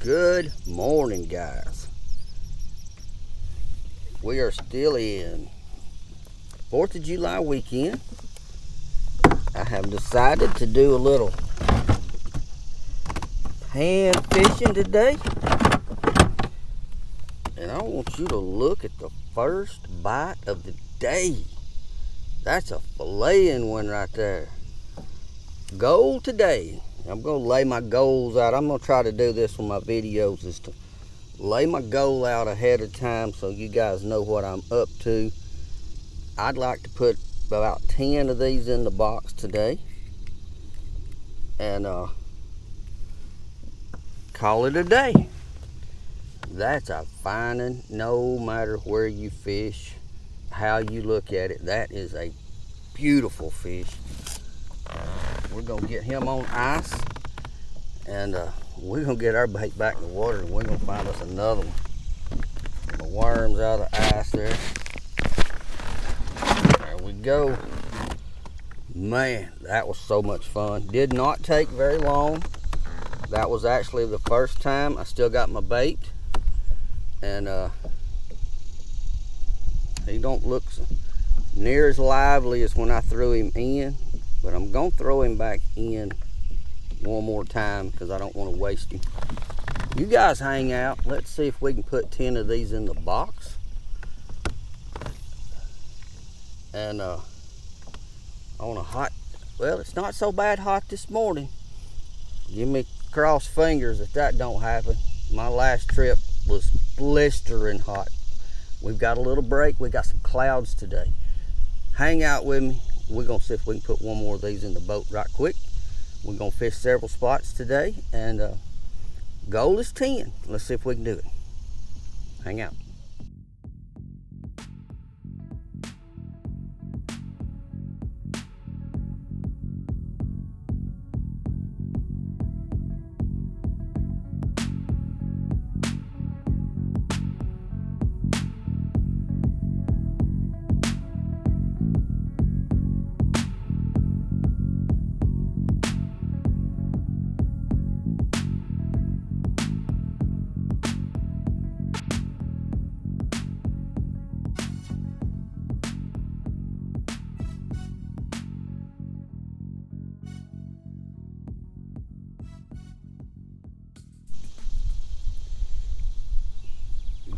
Good morning, guys. We are still in 4th of July weekend. I have decided to do a little pan fishing today. And I want you to look at the first bite of the day. That's a filleting one right there. Goal today. I'm going to lay my goals out. I'm going to try to do this with my videos, is to lay my goal out ahead of time so you guys know what I'm up to. I'd like to put about 10 of these in the box today and call it a day. That's a finding, no matter where you fish, how you look at it. That is a beautiful fish. We're gonna get him on ice, and we're gonna get our bait back in the water, and we're gonna find us another one. The worms out of the ice there. There we go. Man, that was so much fun. Did not take very long. That was actually the first time. I still got my bait, and he don't look near as lively as when I threw him in. But I'm going to throw him back in one more time because I don't want to waste him. You guys hang out. Let's see if we can put 10 of these in the box. And on a hot, well, it's not so bad hot this morning. Give me cross fingers if that don't happen. My last trip was blistering hot. We've got a little break. We got some clouds today. Hang out with me. We're going to see if we can put one more of these in the boat right quick. We're going to fish several spots today, and goal is 10. Let's see if we can do it. Hang out.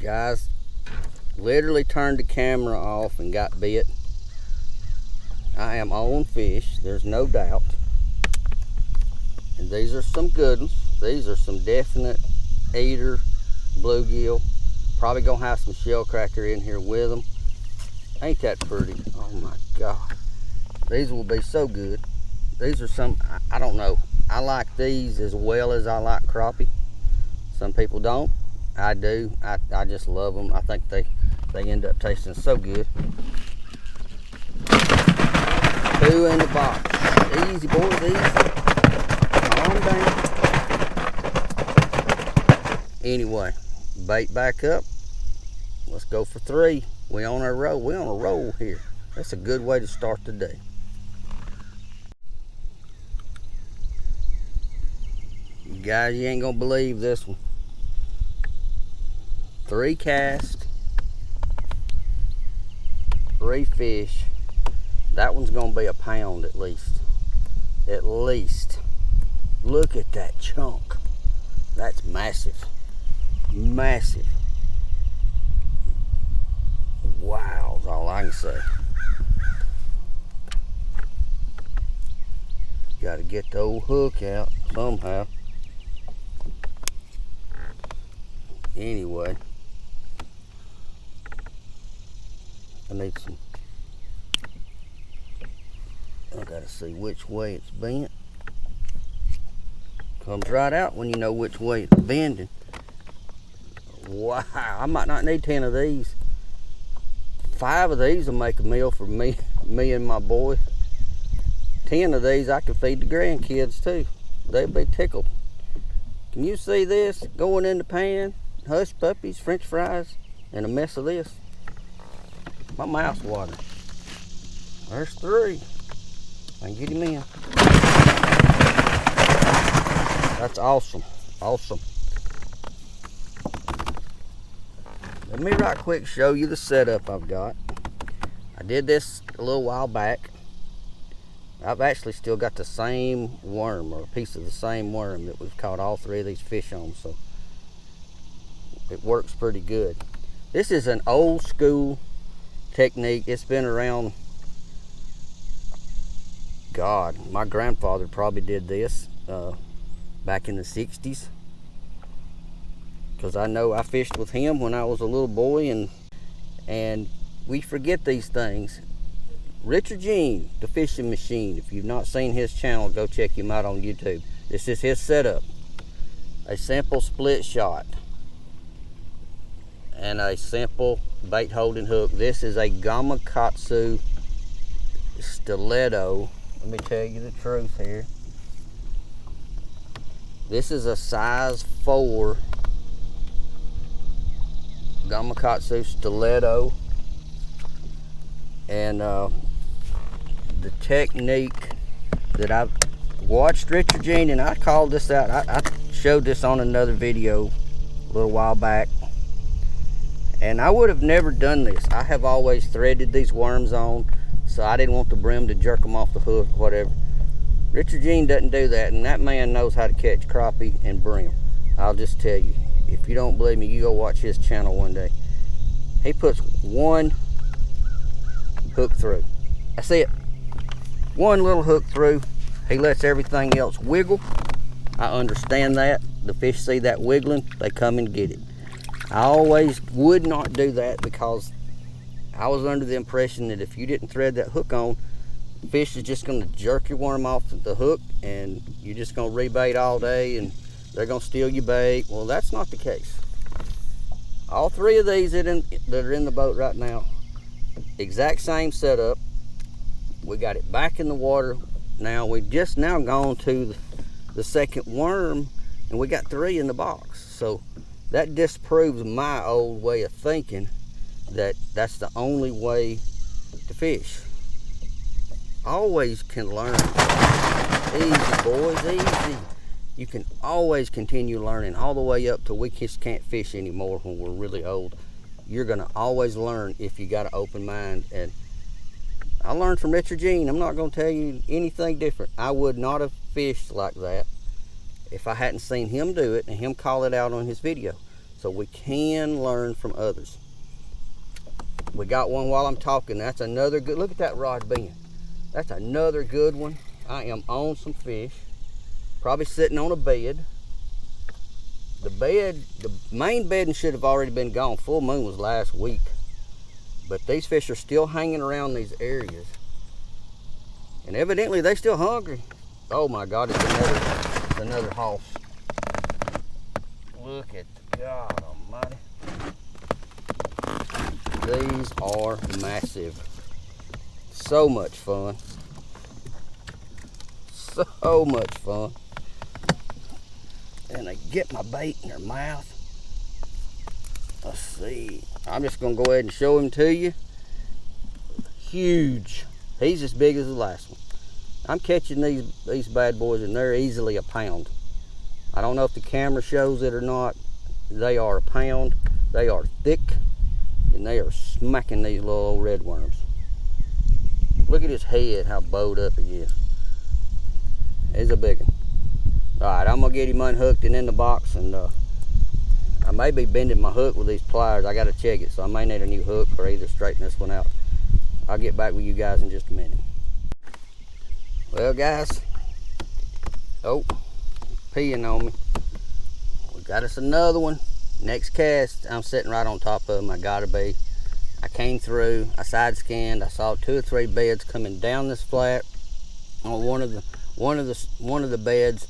Guys, literally turned the camera off and got bit. I am on fish, there's no doubt. And these are some good ones. These are some definite eater bluegill. Probably gonna have some shell cracker in here with them. Ain't that pretty? Oh my God. These will be so good. These are some, I don't know. I like these as well as I like crappie. Some people don't. I do. I just love them. I think they end up tasting so good. 2 in the box. Easy, boys, easy. Calm down. Anyway, bait back up. Let's go for 3. We on our roll. We on a roll here. That's a good way to start the day. You guys, you ain't gonna believe this one. 3 cast, 3 fish. That one's gonna be a pound at least. At least. Look at that chunk. That's massive. Massive. Wow, is all I can say. Gotta get the old hook out somehow. Anyway. I need some, I gotta see which way it's bent. Comes right out when you know which way it's bending. Wow, I might not need 10 of these. 5 of these will make a meal for me and my boy. 10 of these I can feed the grandkids too. They'll be tickled. Can you see this going in the pan? Hush puppies, french fries, and a mess of this. My mouth's watering. There's 3. I can get him in. That's awesome. Awesome. Let me right quick show you the setup I've got. I did this a little while back. I've actually still got the same worm, or a piece of the same worm that we've caught all three of these fish on, so it works pretty good. This is an old school technique. It's been around, God, my grandfather probably did this back in the 60s. Because I know I fished with him when I was a little boy, and we forget these things. Richard Jean, the fishing machine. If you've not seen his channel, go check him out on YouTube. This is his setup. A simple split shot and a simple bait holding hook. This is a Gamakatsu stiletto. Let me tell you the truth here. This is a size 4 Gamakatsu stiletto, and the technique that I've watched Richard Jean, and I called this out. I showed this on another video a little while back, and I would have never done this. I have always threaded these worms on, so I didn't want the brim to jerk them off the hook or whatever. Richard Jean doesn't do that, and that man knows how to catch crappie and brim. I'll just tell you. If you don't believe me, you go watch his channel one day. He puts one hook through. That's it. One little hook through. He lets everything else wiggle. I understand that. The fish see that wiggling, they come and get it. I always would not do that because I was under the impression that if you didn't thread that hook on, the fish is just going to jerk your worm off the hook, and you're just going to rebait all day, and they're going to steal your bait. Well, that's not the case. All three of these that are in the boat right now, exact same setup. We got it back in the water. Now, we've just now gone to the second worm, and we got 3 in the box. So that disproves my old way of thinking that that's the only way to fish. Always can learn. Easy, boys, easy. You can always continue learning all the way up till we just can't fish anymore when we're really old. You're gonna always learn if you got an open mind. And I learned from Richard Jean. I'm not gonna tell you anything different. I would not have fished like that if I hadn't seen him do it and him call it out on his video. So we can learn from others. We got one while I'm talking. That's another good, look at that rod bend. That's another good one. I am on some fish. Probably sitting on a bed. The main bedding should have already been gone. Full moon was last week. But these fish are still hanging around these areas. And evidently they're still hungry. Oh my God, it's another hoss. Look at God almighty. These are massive. So much fun. So much fun. And they get my bait in their mouth. Let's see. I'm just gonna go ahead and show him to you. Huge. He's as big as the last one. I'm catching these bad boys, and they're easily a pound. I don't know if the camera shows it or not. They are a pound. They are thick, and they are smacking these little old red worms. Look at his head, how bowed up he is. He's a big one. All right, I'm gonna get him unhooked and in the box, and I may be bending my hook with these pliers. I gotta check it, so I may need a new hook or either straighten this one out. I'll get back with you guys in just a minute. Well, guys, oh, peeing on me. We got us another one. Next cast, I'm sitting right on top of him. I gotta be. I came through, I side scanned, I saw 2 or 3 beds coming down this flat. On one of the beds,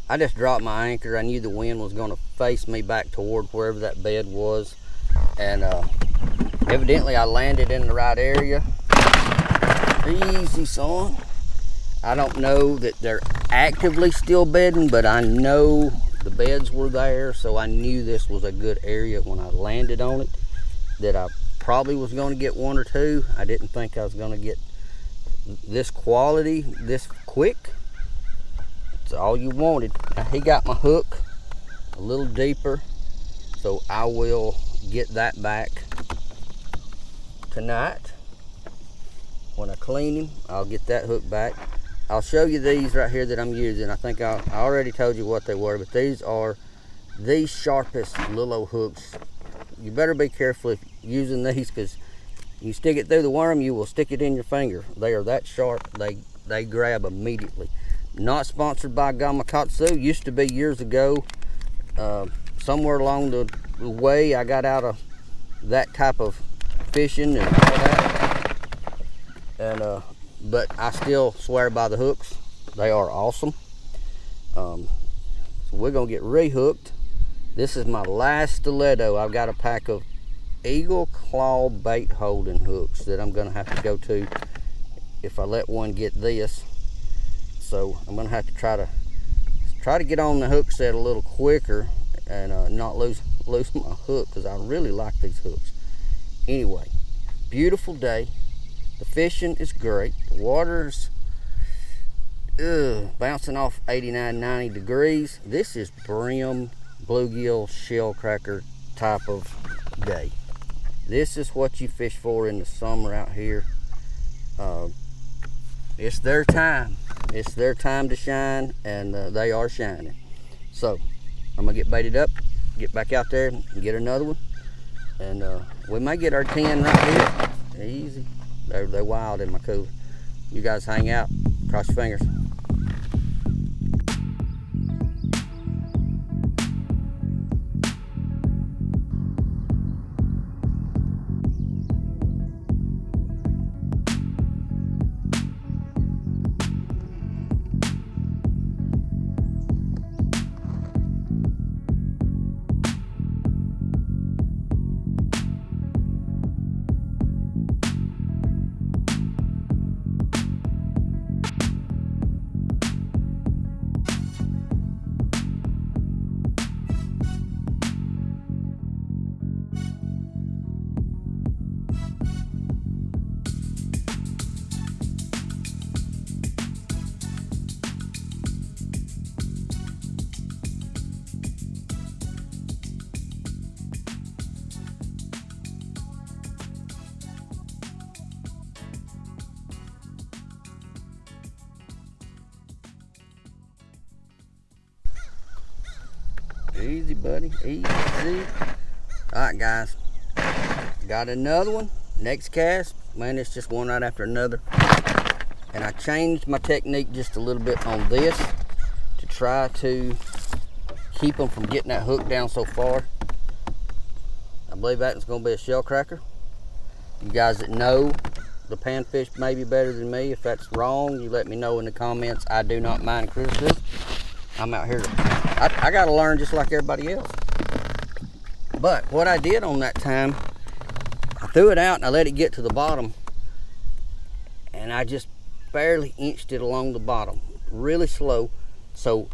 I just dropped my anchor. I knew the wind was gonna face me back toward wherever that bed was. And evidently I landed in the right area. Easy, son. I don't know that they're actively still bedding, but I know the beds were there, so I knew this was a good area when I landed on it, that I probably was going to get 1 or 2. I didn't think I was going to get this quality this quick. It's all you wanted. Now, he got my hook a little deeper, so I will get that back tonight. When I clean him, I'll get that hook back. I'll show you these right here that I'm using. I think I already told you what they were, but these are the sharpest little hooks. You better be careful if using these, because you stick it through the worm, you will stick it in your finger. They are that sharp, they grab immediately. Not sponsored by Gamakatsu. Used to be years ago. Somewhere along the way, I got out of that type of fishing and all that. And but I still swear by the hooks. They are awesome. So we're gonna get rehooked. This is my last stiletto. I've got a pack of eagle claw bait holding hooks that I'm gonna have to go to if I let one get this. So I'm gonna have to try to get on the hook set a little quicker and not lose my hook, because I really like these hooks. Anyway, beautiful day. The fishing is great. The water's bouncing off 89, 90 degrees. This is brim, bluegill, shell cracker type of day. This is what you fish for in the summer out here. It's their time. It's their time to shine, and they are shining. So I'm gonna get baited up, get back out there and get another one, and we may get our 10 right here. Easy. They're wild in my cooler. You guys hang out. Cross your fingers. Easy, buddy, easy. All right, guys, got another one. Next cast, man, it's just one right after another. And I changed my technique just a little bit on this to try to keep them from getting that hook down so far. I believe that is going to be a shell cracker. You guys that know the panfish may be better than me. If that's wrong, you let me know in the comments. I do not mind criticism. I'm out here I got to learn just like everybody else. But what I did on that time, I threw it out and I let it get to the bottom, and I just barely inched it along the bottom, really slow, so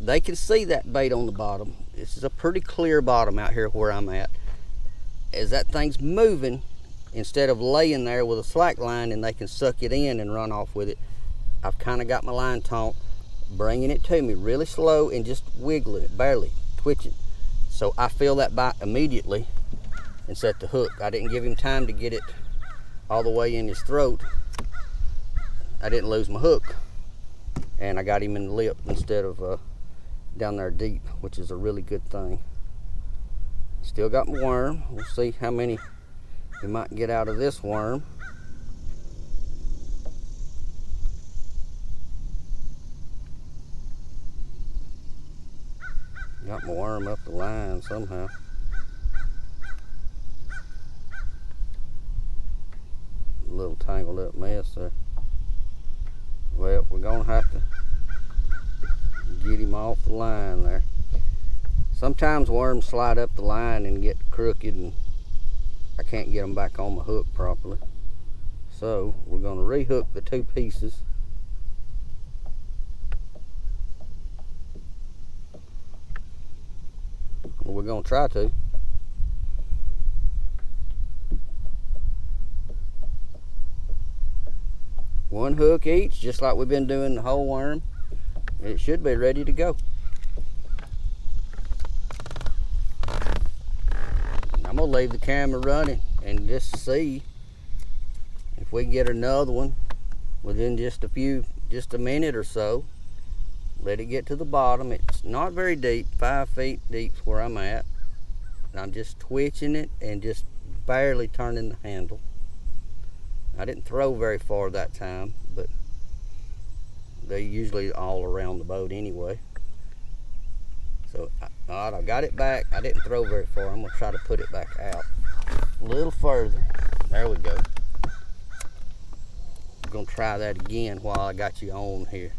they can see that bait on the bottom. This is a pretty clear bottom out here where I'm at. As that thing's moving, instead of laying there with a slack line and they can suck it in and run off with it, I've kind of got my line taut, bringing it to me really slow and just wiggling it, barely twitching. So I feel that bite immediately and set the hook. I didn't give him time to get it all the way in his throat. I didn't lose my hook, and I got him in the lip instead of down there deep, which is a really good thing. Still got my worm. We'll see how many we might get out of this worm. Got my worm up the line somehow. A little tangled up mess there. Well, we're gonna have to get him off the line there. Sometimes worms slide up the line and get crooked, and I can't get them back on my hook properly. So we're gonna rehook the two pieces. Well, we're gonna try to. One hook each, just like we've been doing the whole worm. It should be ready to go. I'm gonna we'll leave the camera running and just see if we can get another one within just a minute or so. Let it get to the bottom. It's not very deep, 5 feet deep is where I'm at. And I'm just twitching it and just barely turning the handle. I didn't throw very far that time, but they're usually all around the boat anyway. So, all right, I got it back. I didn't throw very far. I'm gonna try to put it back out a little further. There we go. I'm gonna try that again while I got you on here.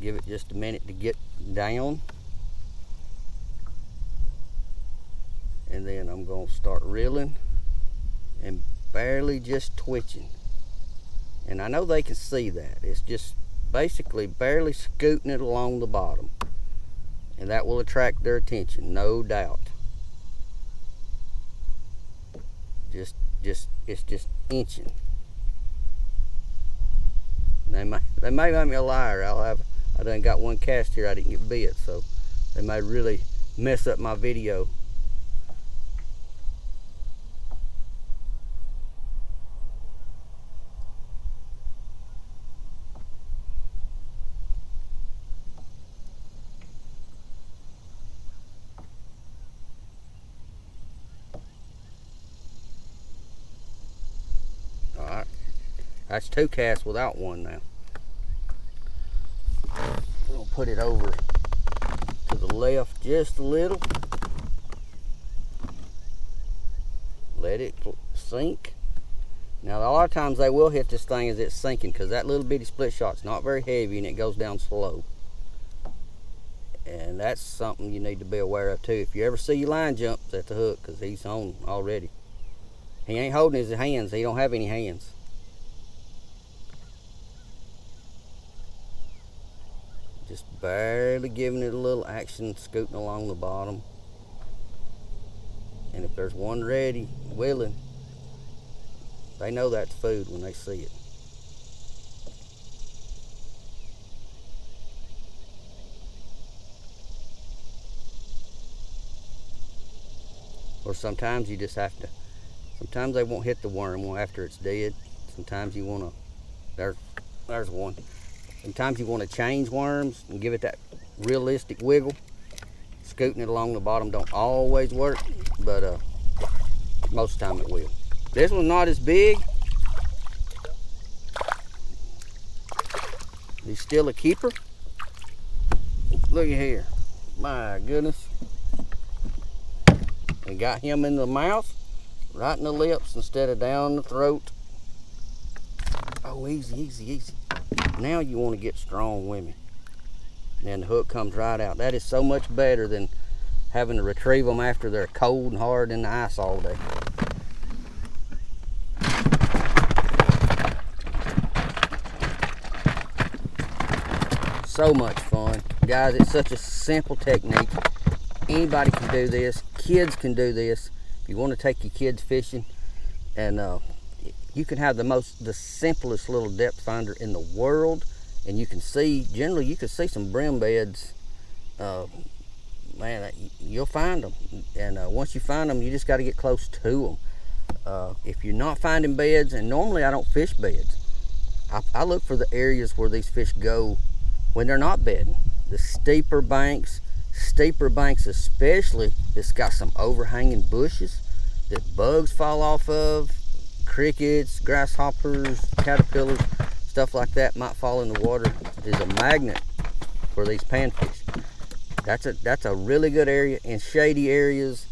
Give it just a minute to get down. And then I'm gonna start reeling and barely just twitching. And I know they can see that. It's just basically barely scooting it along the bottom. And that will attract their attention, no doubt. It's just inching. They may make me a liar. I done got one cast here I didn't get bit, so they may really mess up my video. Alright, that's 2 casts without one now. We'll put it over to the left just a little. Let it sink. Now a lot of times they will hit this thing as it's sinking because that little bitty split shot's not very heavy and it goes down slow. And that's something you need to be aware of too. If you ever see your line jumps at the hook, because he's on already. He ain't holding his hands. He don't have any hands. Just barely giving it a little action, scooting along the bottom. And if there's one ready, willing, they know that's food when they see it. Or sometimes you just have to, sometimes they won't hit the worm after it's dead. Sometimes you want to, there's one. Sometimes you want to change worms and give it that realistic wiggle. Scooting it along the bottom don't always work, but most of the time it will. This one's not as big. He's still a keeper. Look at here. My goodness. We got him in the mouth, right in the lips instead of down the throat. Oh, easy, easy, easy. Now you want to get strong with me. And the hook comes right out. That is so much better than having to retrieve them after they're cold and hard in the ice all day. So much fun. Guys, it's such a simple technique. Anybody can do this. Kids can do this. If you want to take your kids fishing, and you can have the simplest little depth finder in the world, and you can see, generally you can see some brim beds. Man, you'll find them, and once you find them, you just got to get close to them. If you're not finding beds, and normally I don't fish beds, I look for the areas where these fish go when they're not bedding. The steeper banks especially, it's got some overhanging bushes that bugs fall off of. Crickets, grasshoppers, caterpillars, stuff like that might fall in the water. Is a magnet for these panfish. That's a really good area. In shady areas,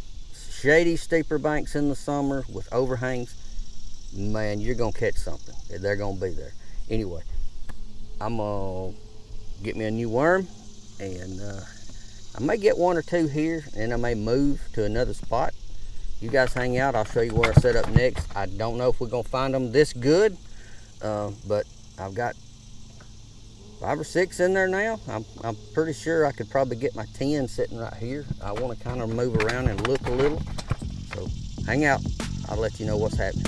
shady steeper banks in the summer with overhangs, man, you're gonna catch something. They're gonna be there. Anyway, I'm gonna get me a new worm, and I may get 1 or 2 here, and I may move to another spot. You guys hang out. I'll show you where I set up next. I don't know if we're gonna find them this good, but I've got 5 or 6 in there now. I'm pretty sure I could probably get my 10 sitting right here. I want to kind of move around and look a little. So hang out. I'll let you know what's happening.